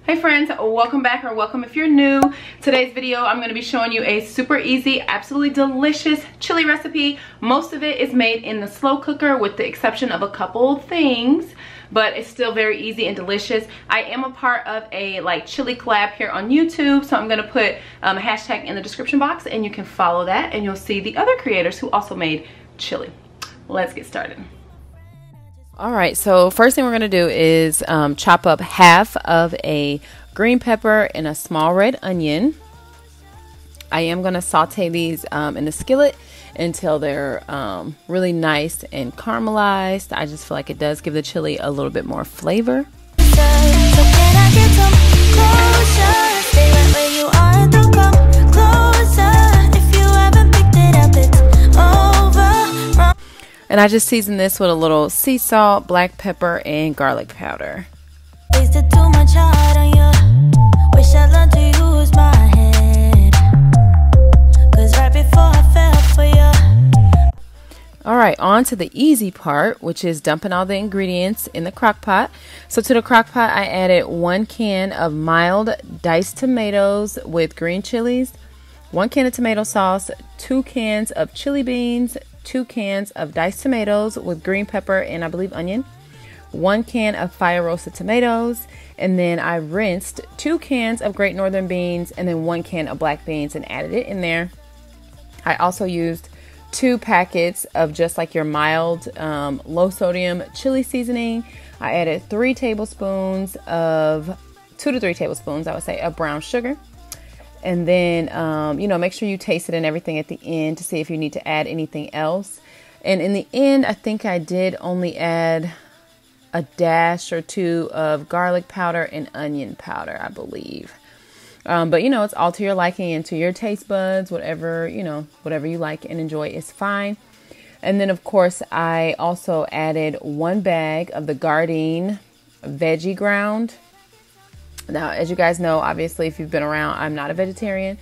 Hey friends, welcome back, or welcome if you're new. Today's video I'm going to be showing you a super easy, absolutely delicious chili recipe. Most of it is made in the slow cooker with the exception of a couple things, but it's still very easy and delicious. I am a part of a chili collab here on YouTube, so I'm going to put a hashtag in the description box and you can follow that and you'll see the other creators who also made chili. Let's get started. Alright, so first thing we're going to do is chop up half of a green pepper and a small red onion. I am going to saute these in the skillet until they're really nice and caramelized. I just feel like it does give the chili a little bit more flavor. And I just season this with a little sea salt, black pepper, and garlic powder. Wasted too much heart on you. Wish I learned to use my head. 'Cause right before I fell for you. Alright, on to the easy part, which is dumping all the ingredients in the crock pot. So to the crock pot, I added 1 can of mild diced tomatoes with green chilies, 1 can of tomato sauce, 2 cans of chili beans, 2 cans of diced tomatoes with green pepper and I believe onion, 1 can of fire roasted tomatoes, and then I rinsed 2 cans of Great Northern beans and then 1 can of black beans and added it in there. I also used 2 packets of just like your mild low sodium chili seasoning. I added 2 to 3 tablespoons I would say, of brown sugar. And then, make sure you taste it and everything at the end to see if you need to add anything else. And in the end, I think I did only add a dash or 2 of garlic powder and onion powder, I believe. But, it's all to your liking and to your taste buds. Whatever you like and enjoy is fine. And then, of course, I also added 1 bag of the Gardein veggie ground. Now, as you guys know, obviously, if you've been around, I'm not a vegetarian,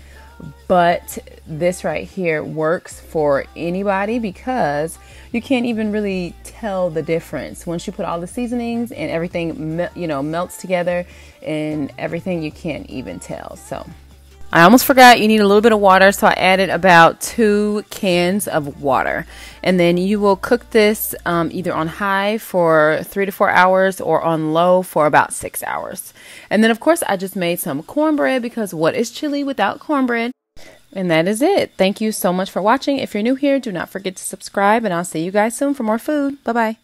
but this right here works for anybody because you can't even really tell the difference. Once you put all the seasonings and everything, melts together and everything, you can't even tell. So I almost forgot, you need a little bit of water, so I added about 2 cans of water. And then you will cook this either on high for 3 to 4 hours or on low for about 6 hours. And then, of course, I just made some cornbread because what is chili without cornbread? And that is it. Thank you so much for watching. If you're new here, do not forget to subscribe, and I'll see you guys soon for more food. Bye-bye.